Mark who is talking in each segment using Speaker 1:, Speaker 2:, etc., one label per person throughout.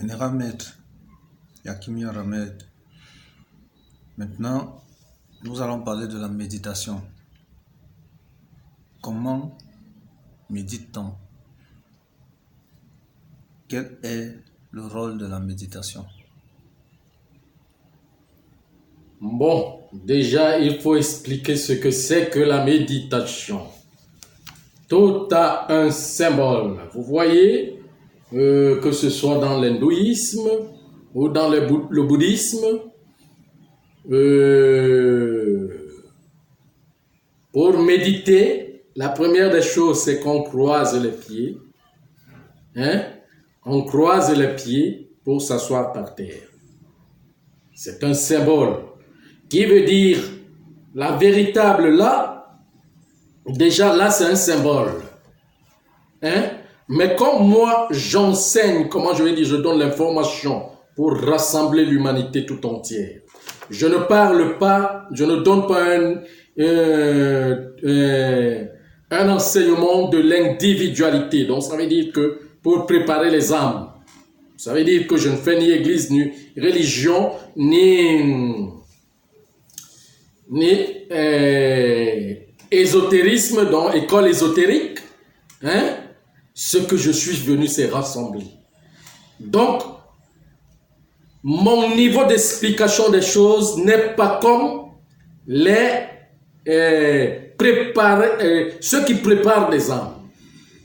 Speaker 1: Vénéramed, Yakimi Aramed. Maintenant, nous allons parler de la méditation. Comment médite-t-on? Quel est le rôle de la méditation?
Speaker 2: Bon, déjà, il faut expliquer ce que c'est que la méditation. Tout a un symbole. Vous voyez, que ce soit dans l'hindouisme ou dans le bouddhisme, pour méditer, la première des choses, c'est qu'on croise les pieds. On croise les pieds pour s'asseoir par terre. C'est un symbole qui veut dire la véritable là. Déjà là, c'est un symbole. Mais comme moi, j'enseigne, comment je vais dire, je donne l'information pour rassembler l'humanité tout entière. Je ne parle pas, je ne donne pas un enseignement de l'individualité. Donc ça veut dire que pour préparer les âmes, ça veut dire que je ne fais ni église, ni religion, ni ésotérisme, donc école ésotérique. Ce que je suis venu, c'est rassembler. Donc, mon niveau d'explication des choses n'est pas comme ceux qui préparent les âmes,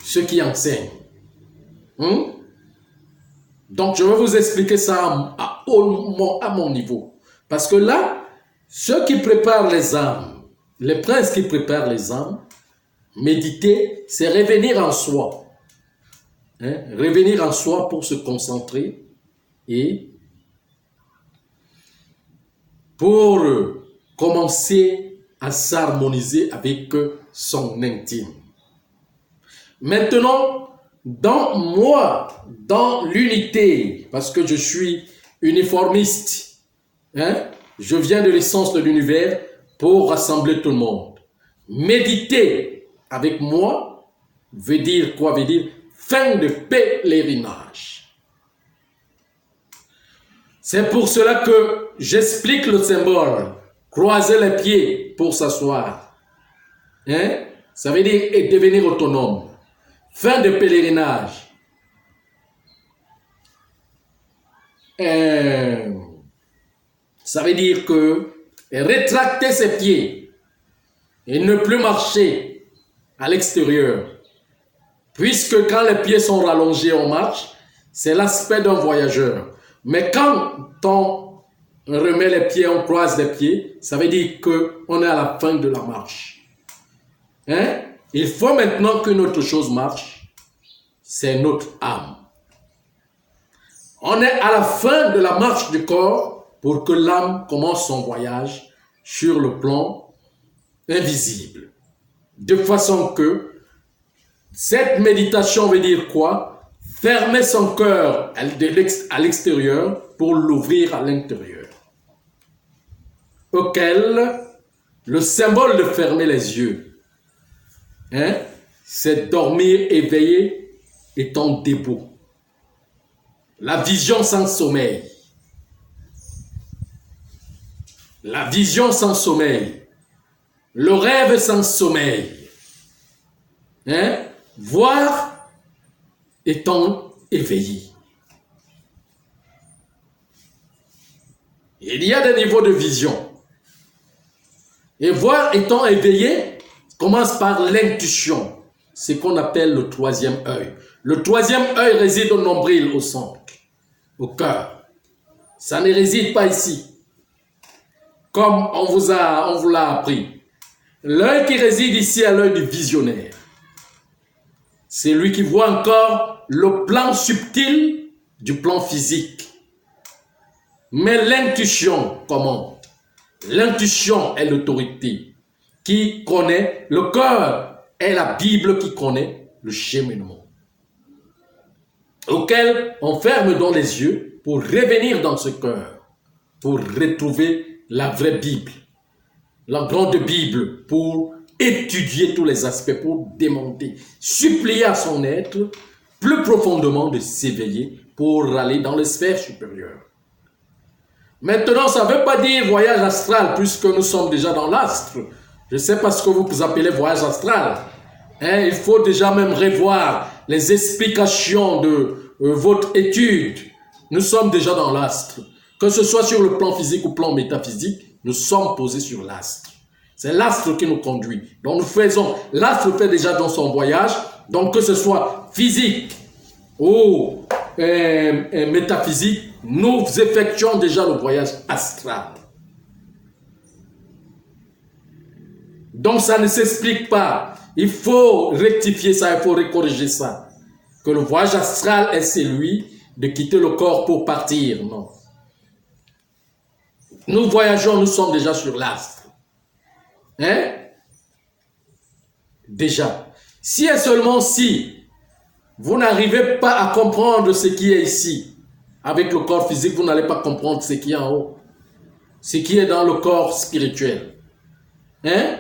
Speaker 2: ceux qui enseignent. Donc, je vais vous expliquer ça à mon niveau. Parce que là, ceux qui préparent les âmes, les princes qui préparent les âmes, méditer, c'est revenir en soi. Revenir en soi pour se concentrer et pour commencer à s'harmoniser avec son intime. Maintenant, dans l'unité, parce que je suis uniformiste, je viens de l'essence de l'univers pour rassembler tout le monde. Méditer avec moi veut dire quoi? Veut dire fin de pèlerinage. C'est pour cela que j'explique le symbole. Croiser les pieds pour s'asseoir. Ça veut dire devenir autonome. Fin de pèlerinage. Ça veut dire que rétracter ses pieds et ne plus marcher à l'extérieur. Puisque quand les pieds sont rallongés, on marche, c'est l'aspect d'un voyageur. Mais quand on remet les pieds, on croise les pieds, ça veut dire qu'on est à la fin de la marche. Il faut maintenant qu'une autre chose marche, c'est notre âme. On est à la fin de la marche du corps pour que l'âme commence son voyage sur le plan invisible. De façon que cette méditation veut dire quoi? Fermer son cœur à l'extérieur pour l'ouvrir à l'intérieur. Auquel le symbole de fermer les yeux, c'est dormir éveillé étant debout. La vision sans sommeil. La vision sans sommeil. Le rêve sans sommeil. Voir étant éveillé. Il y a des niveaux de vision. Et voir étant éveillé commence par l'intuition. C'est ce qu'on appelle le troisième œil. Le troisième œil réside au nombril, au centre, au cœur. Ça ne réside pas ici. Comme on vous l'a appris. L'œil qui réside ici est l'œil du visionnaire. C'est lui qui voit encore le plan subtil du plan physique. Mais l'intuition commande. L'intuition est l'autorité qui connaît. Le cœur est la Bible qui connaît le cheminement. Auquel on ferme donc les yeux pour revenir dans ce cœur. Pour retrouver la vraie Bible. La grande Bible pour étudier tous les aspects, pour démonter, supplier à son être plus profondément de s'éveiller pour aller dans les sphères supérieures. Maintenant, ça ne veut pas dire voyage astral, puisque nous sommes déjà dans l'astre. Je ne sais pas ce que vous appelez voyage astral. Hein, il faut déjà même revoir les explications de votre étude. Nous sommes déjà dans l'astre. Que ce soit sur le plan physique ou plan métaphysique, nous sommes posés sur l'astre. C'est l'astre qui nous conduit. Donc nous faisons, l'astre fait déjà dans son voyage, donc que ce soit physique ou métaphysique, nous effectuons déjà le voyage astral. Donc ça ne s'explique pas. Il faut rectifier ça, il faut corriger ça. Que le voyage astral est celui de quitter le corps pour partir. Non. Nous voyageons, nous sommes déjà sur l'astre. Hein? Déjà. Si et seulement si vous n'arrivez pas à comprendre ce qui est ici, avec le corps physique, vous n'allez pas comprendre ce qui est en haut. Ce qui est dans le corps spirituel. Hein?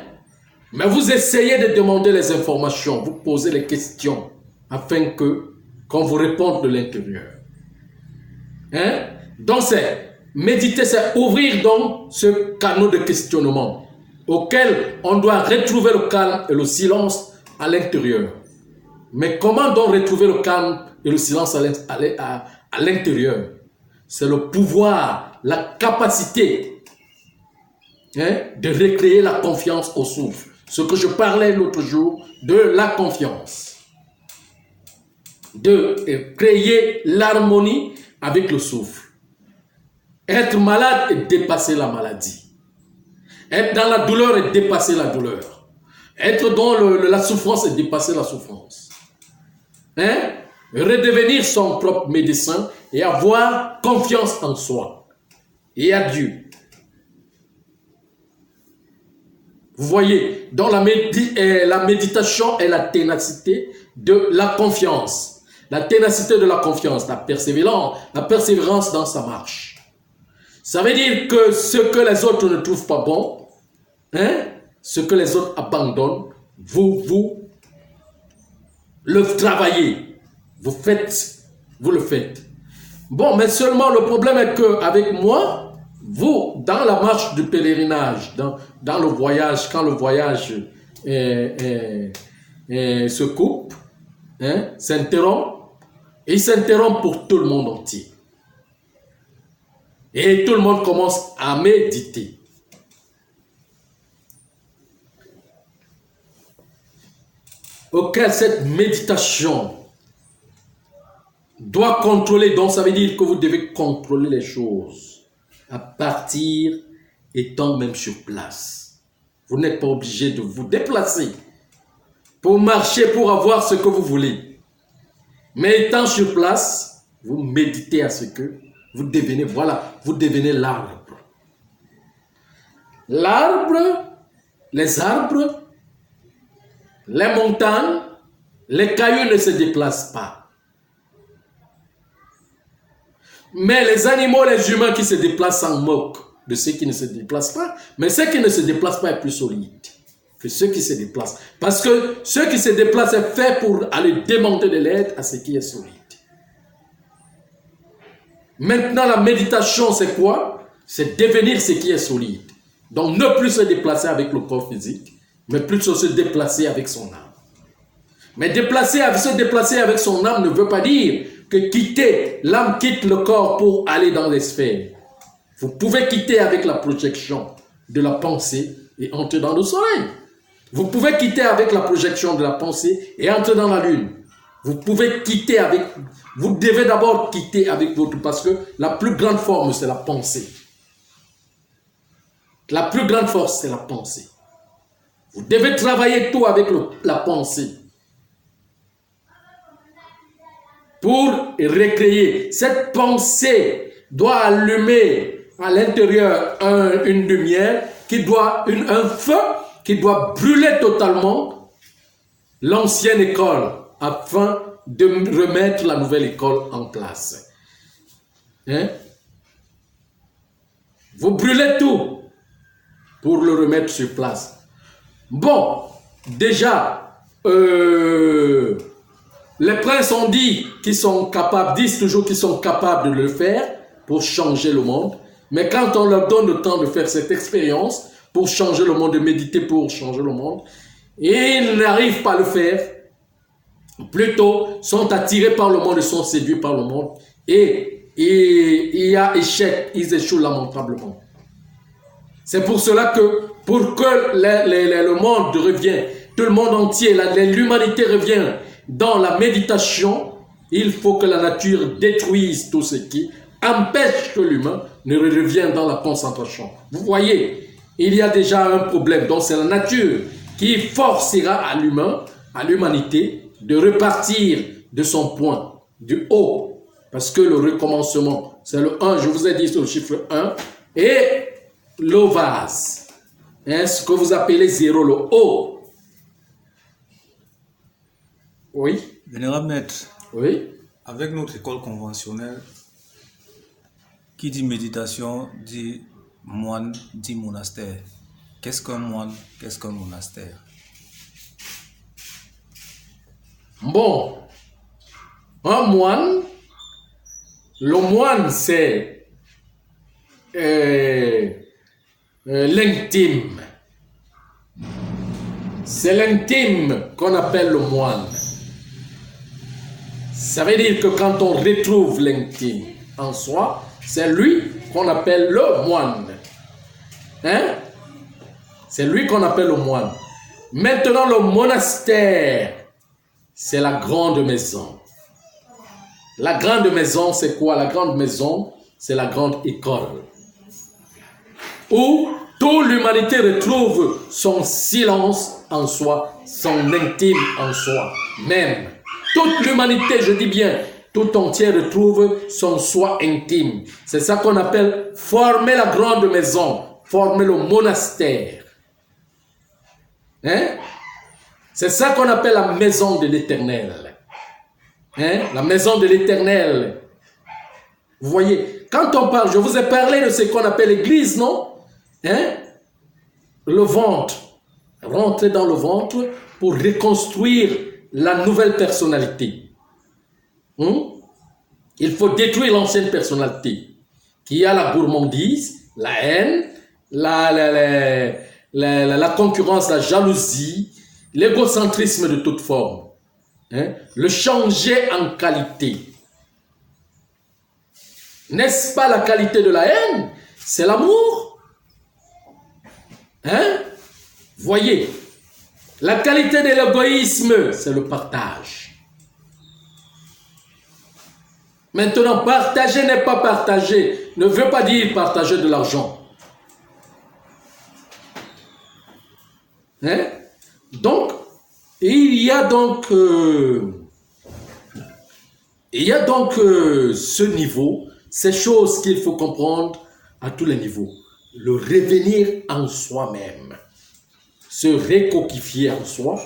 Speaker 2: Mais vous essayez de demander les informations, vous posez les questions, afin qu'on vous réponde de l'intérieur. Hein? Donc c'est méditer, c'est ouvrir donc ce canal de questionnement auquel on doit retrouver le calme et le silence à l'intérieur. Mais comment donc retrouver le calme et le silence à l'intérieur? C'est le pouvoir, la capacité de recréer la confiance au souffle. Ce que je parlais l'autre jour de la confiance. De créer l'harmonie avec le souffle. Être malade et dépasser la maladie. Être dans la douleur et dépasser la douleur. Être dans la souffrance et dépasser la souffrance. Hein? Redevenir son propre médecin et avoir confiance en soi et à Dieu. Vous voyez, dans la méditation est la ténacité de la confiance. La ténacité de la confiance, la persévérance dans sa marche. Ça veut dire que ce que les autres ne trouvent pas bon, hein, ce que les autres abandonnent, vous le travaillez. Vous le faites. Bon, mais seulement le problème est qu'avec moi, vous, dans la marche du pèlerinage, dans le voyage, quand le voyage se coupe, hein, s'interrompt, il s'interrompt pour tout le monde entier. Et tout le monde commence à méditer. Auquel cette méditation doit contrôler, donc ça veut dire que vous devez contrôler les choses à partir étant même sur place. Vous n'êtes pas obligé de vous déplacer pour marcher, pour avoir ce que vous voulez. Mais étant sur place, vous méditez à ce que vous devenez, voilà, vous devenez l'arbre. L'arbre, les arbres, les montagnes, les cailloux ne se déplacent pas. Mais les animaux, les humains qui se déplacent s'en moquent de ceux qui ne se déplacent pas. Mais ceux qui ne se déplacent pas est plus solide que ceux qui se déplacent. Parce que ceux qui se déplacent est fait pour aller demander de l'aide à ce qui est solide. Maintenant, la méditation, c'est quoi? C'est devenir ce qui est solide. Donc, ne plus se déplacer avec le corps physique, mais plutôt se déplacer avec son âme. Mais se déplacer avec son âme ne veut pas dire que l'âme quitte le corps pour aller dans les sphères. Vous pouvez quitter avec la projection de la pensée et entrer dans le soleil. Vous pouvez quitter avec la projection de la pensée et entrer dans la lune. Vous devez d'abord quitter avec votre, parce que la plus grande forme, c'est la pensée. La plus grande force, c'est la pensée. Vous devez travailler tout avec la pensée. Pour recréer. Cette pensée doit allumer à l'intérieur une lumière, un feu qui doit brûler totalement l'ancienne école afin de remettre la nouvelle école en place. Hein? Vous brûlez tout pour le remettre sur place. Bon, déjà, Les princes ont dit qu'ils sont capables, disent toujours qu'ils sont capables de le faire pour changer le monde. Mais quand on leur donne le temps de faire cette expérience pour changer le monde, de méditer pour changer le monde, ils n'arrivent pas à le faire. Plutôt, sont attirés par le monde et sont séduits par le monde. Et il y a échec, ils échouent lamentablement. C'est pour cela que, pour que le monde revienne, tout le monde entier, l'humanité revient dans la méditation, il faut que la nature détruise tout ce qui empêche que l'humain ne revienne dans la concentration. Vous voyez, il y a déjà un problème. Donc c'est la nature qui forcera à l'humain, à l'humanité, de repartir de son point, du haut. Parce que le recommencement, c'est le 1, je vous ai dit sur le chiffre 1, et le vase, hein, ce que vous appelez 0, le haut. Oui.
Speaker 1: Vénérable Maître,
Speaker 2: Oui.
Speaker 1: avec notre école conventionnelle, qui dit méditation dit moine, dit monastère. Qu'est-ce qu'un moine? Qu'est-ce qu'un monastère?
Speaker 2: Bon, un moine, le moine c'est l'intime. C'est l'intime qu'on appelle le moine. Ça veut dire que quand on retrouve l'intime en soi, c'est lui qu'on appelle le moine. Hein? C'est lui qu'on appelle le moine. Maintenant, le monastère, c'est la grande maison. La grande maison, c'est quoi? La grande maison, c'est la grande école. Où toute l'humanité retrouve son silence en soi, son intime en soi même. Toute l'humanité, je dis bien, tout entière retrouve son soi intime. C'est ça qu'on appelle former la grande maison, former le monastère. Hein? C'est ça qu'on appelle la maison de l'Éternel. Hein? La maison de l'Éternel. Vous voyez, quand on parle, je vous ai parlé de ce qu'on appelle l'église, non? Hein? Le ventre. Rentrer dans le ventre pour reconstruire la nouvelle personnalité. Il faut détruire l'ancienne personnalité qui a la gourmandise, la haine, la concurrence, la jalousie, l'égocentrisme de toute forme. Hein? Le changer en qualité. N'est-ce pas la qualité de la haine? C'est l'amour. Hein? Voyez, la qualité de l'égoïsme, c'est le partage. Maintenant, partager n'est pas partager, ne veut pas dire partager de l'argent. Hein? Donc, il y a donc ce niveau, ces choses qu'il faut comprendre à tous les niveaux. Le revenir en soi-même. Se recoquifier en soi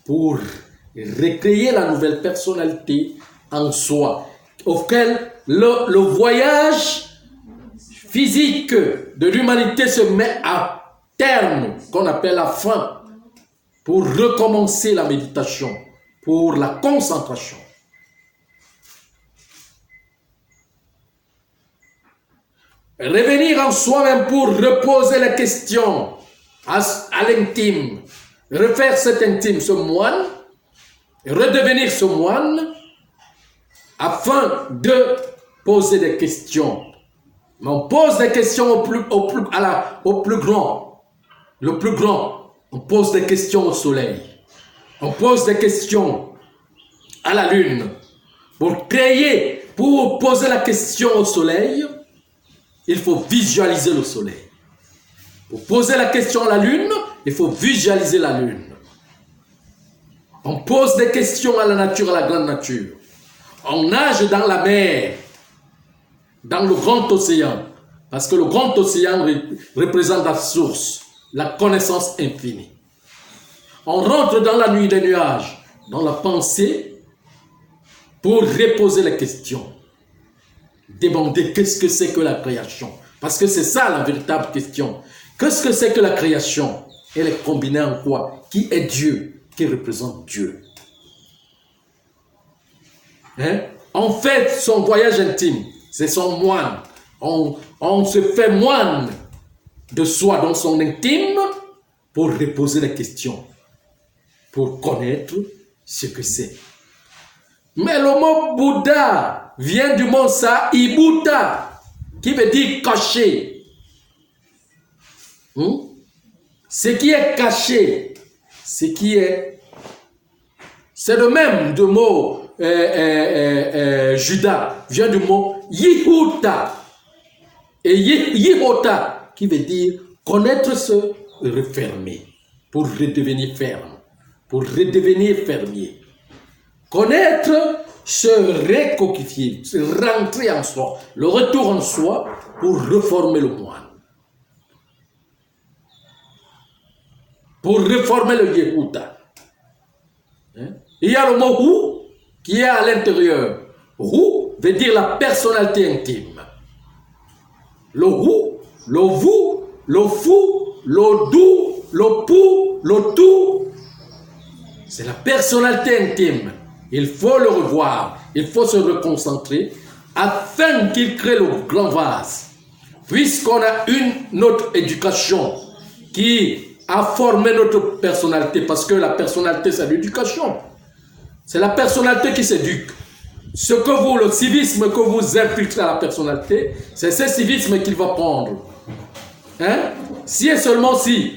Speaker 2: pour recréer la nouvelle personnalité en soi, auquel le voyage physique de l'humanité se met à terme, qu'on appelle la fin, pour recommencer la méditation, pour la concentration. Revenir en soi-même pour reposer les questions à l'intime, refaire cet intime, ce moine, redevenir ce moine, afin de poser des questions. Mais on pose des questions au plus grand. Le plus grand, on pose des questions au soleil. On pose des questions à la lune. Pour poser la question au soleil, il faut visualiser le soleil. Pour poser la question à la lune, il faut visualiser la lune. On pose des questions à la nature, à la grande nature. On nage dans la mer, dans le grand océan, parce que le grand océan représente la source, la connaissance infinie. On rentre dans la nuit des nuages, dans la pensée, pour reposer les questions. Demander qu'est-ce que c'est que la création. Parce que c'est ça la véritable question. Qu'est-ce que c'est que la création? Elle est combinée en quoi? Qui est Dieu? Qui représente Dieu? hein, on fait son voyage intime. C'est son moine. On se fait moine de soi dans son intime pour reposer les questions, pour connaître ce que c'est. Mais le mot Bouddha vient du mot Saibuddha, qui veut dire caché. Ce qui est caché, c'est le même du mot Judas, vient du mot Yihuta. Et Yihota, qui veut dire connaître se refermer, pour redevenir ferme, pour redevenir fermier. Connaître, se recoquifier, se rentrer en soi, le retour en soi pour reformer le moine. Pour reformer le Yehuda. Il y a le mot Hu qui est à l'intérieur. Hu veut dire la personnalité intime. Le Hu, le Vu, le Fou, le Dou, le Pou, le Tout. C'est la personnalité intime. Il faut le revoir, il faut se reconcentrer afin qu'il crée le grand vase. Puisqu'on a notre éducation qui a formé notre personnalité, parce que la personnalité c'est l'éducation. C'est la personnalité qui s'éduque. Le civisme que vous infiltrez à la personnalité, c'est ce civisme qu'il va prendre. Si et seulement si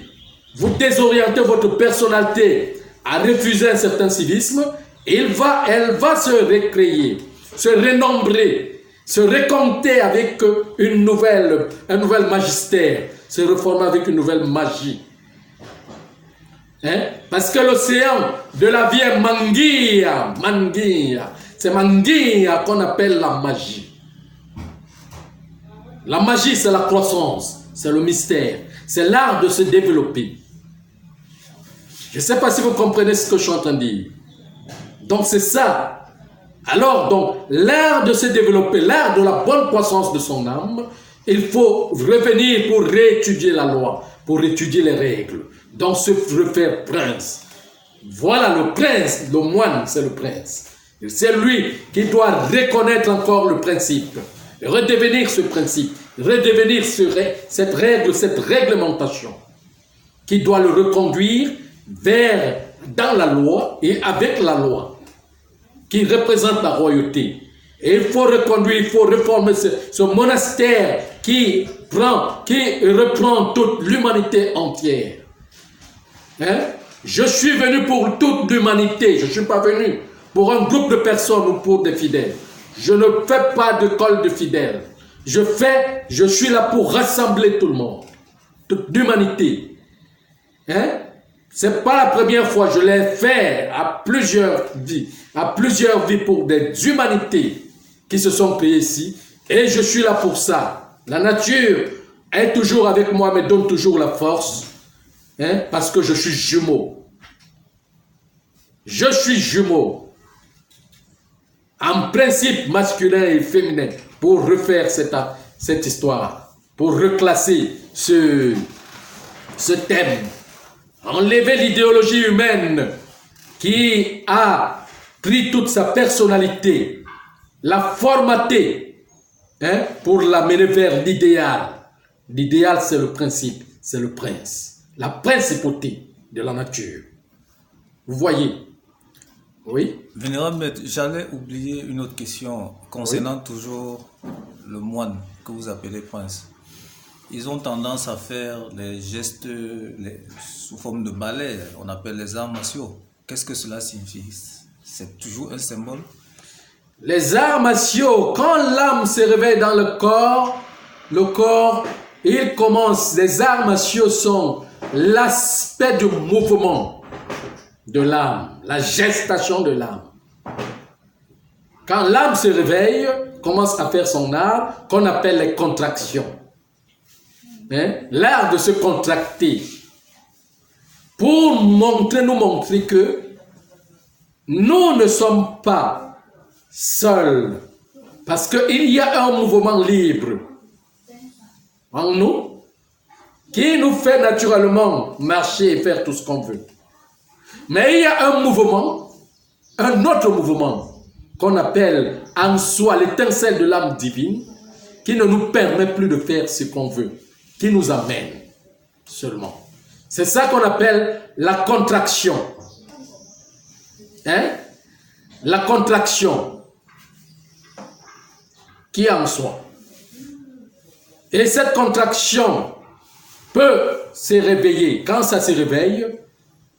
Speaker 2: vous désorientez votre personnalité à refuser un certain civisme, elle va se recréer, se renombrer, se recompter avec un nouvel magistère, se reformer avec une nouvelle magie. Parce que l'océan de la vie est Manguia. C'est Manguia qu'on appelle la magie. La magie, c'est la croissance, c'est le mystère, c'est l'art de se développer. Je ne sais pas si vous comprenez ce que je suis en train de dire. Donc c'est ça. Alors donc, l'art de se développer, l'art de la bonne croissance de son âme, il faut revenir pour réétudier la loi, pour étudier les règles. Donc se refaire prince. Voilà le prince, le moine c'est le prince. C'est lui qui doit reconnaître encore le principe, redevenir ce principe, redevenir cette règle, cette réglementation, qui doit le reconduire dans la loi et avec la loi, qui représente la royauté. Et il faut reconduire, il faut réformer ce monastère qui reprend toute l'humanité entière. Je suis venu pour toute l'humanité, je ne suis pas venu pour un groupe de personnes ou pour des fidèles. Je ne fais pas de col de fidèles. Je suis là pour rassembler tout le monde, toute l'humanité. C'est pas la première fois, je l'ai fait à plusieurs vies pour des humanités qui se sont créées ici, et je suis là pour ça. La nature est toujours avec moi, me donne toujours la force, parce que je suis jumeau. Je suis jumeau. En principe masculin et féminin, pour refaire cette histoire, pour reclasser ce thème. Enlever l'idéologie humaine qui a pris toute sa personnalité, la formater pour l'amener vers l'idéal. L'idéal, c'est le principe, c'est le prince, la principauté de la nature. Vous voyez? Oui?
Speaker 1: Vénérable Maître, j'allais oublier une autre question concernant toujours le moine que vous appelez prince. Ils ont tendance à faire les gestes sous forme de ballet, on appelle les arts martiaux. Qu'est-ce que cela signifie? C'est toujours un symbole?
Speaker 2: Les arts martiaux, quand l'âme se réveille dans le corps, il commence. Les arts martiaux sont l'aspect du mouvement de l'âme, la gestation de l'âme. Quand l'âme se réveille, commence à faire son art, qu'on appelle les contractions. L'art de se contracter pour nous montrer que nous ne sommes pas seuls, parce qu'il y a un mouvement libre en nous qui nous fait naturellement marcher et faire tout ce qu'on veut. Mais il y a un autre mouvement qu'on appelle en soi l'étincelle de l'âme divine, qui ne nous permet plus de faire ce qu'on veut, qui nous amène seulement. C'est ça qu'on appelle la contraction. Hein? La contraction qui est en soi. Et cette contraction peut se réveiller. Quand ça se réveille,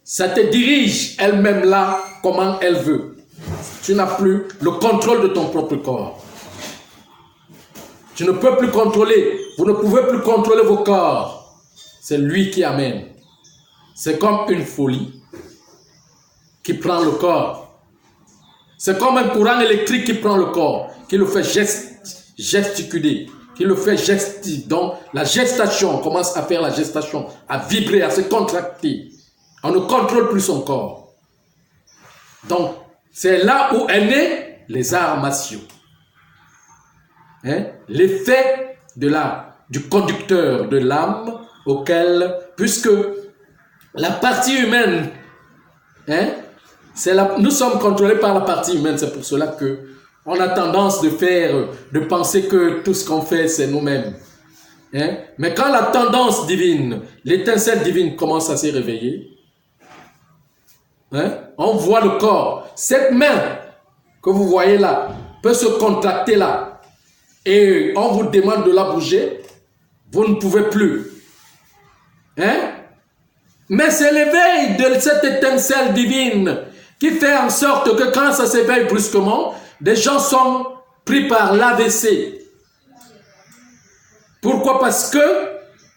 Speaker 2: ça te dirige elle-même là comment elle veut. Tu n'as plus le contrôle de ton propre corps. Tu ne peux plus contrôler. Vous ne pouvez plus contrôler vos corps. C'est lui qui amène. C'est comme une folie qui prend le corps. C'est comme un courant électrique qui prend le corps, qui le fait gesticuler, qui le fait gesticuler. Donc la gestation, on commence à faire la gestation, à vibrer, à se contracter. On ne contrôle plus son corps. Donc c'est là où est né les arts martiaux. Hein? L'effet du conducteur de l'âme auquel, puisque la partie humaine, hein, nous sommes contrôlés par la partie humaine, c'est pour cela que on a tendance de penser que tout ce qu'on fait, c'est nous-mêmes. Hein? Mais quand la tendance divine, l'étincelle divine commence à se réveiller, hein, on voit le corps. Cette main que vous voyez là peut se contracter là. Et on vous demande de la bouger, vous ne pouvez plus. Hein? Mais c'est l'éveil de cette étincelle divine qui fait en sorte que quand ça s'éveille brusquement, des gens sont pris par l'AVC. Pourquoi? Parce que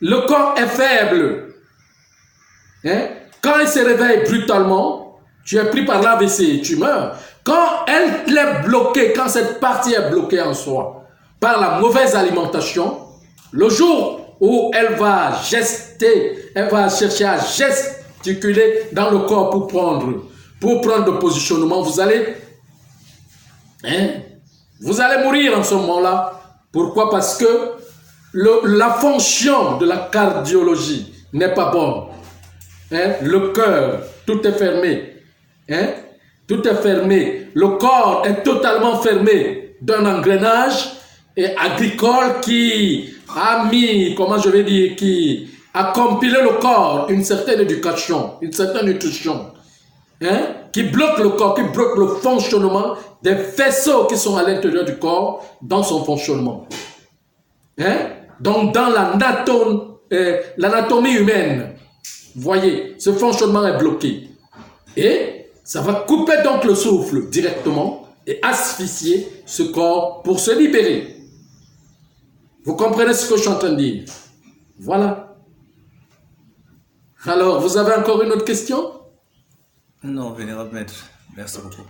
Speaker 2: le corps est faible. Hein? Quand il se réveille brutalement, tu es pris par l'AVC et tu meurs. Quand elle est bloquée, quand cette partie est bloquée en soi, par la mauvaise alimentation, le jour où elle va gester, elle va chercher à gesticuler dans le corps pour prendre le positionnement, vous allez mourir en ce moment-là. Pourquoi? Parce que la fonction de la cardiologie n'est pas bonne. Hein? Le cœur, tout est fermé. Hein? Tout est fermé. Le corps est totalement fermé d'un engrenage agricole qui a mis, qui a compilé le corps, une certaine éducation, une certaine nutrition, hein, qui bloque le corps, qui bloque le fonctionnement des vaisseaux qui sont à l'intérieur du corps dans son fonctionnement. Hein? Donc dans l'anatomie humaine, vous voyez, ce fonctionnement est bloqué. Et ça va couper donc le souffle directement et asphyxier ce corps pour se libérer. Vous comprenez ce que je suis en train de dire? Voilà. Alors, vous avez encore une autre question?
Speaker 1: Non, vénérable maître. Merci beaucoup.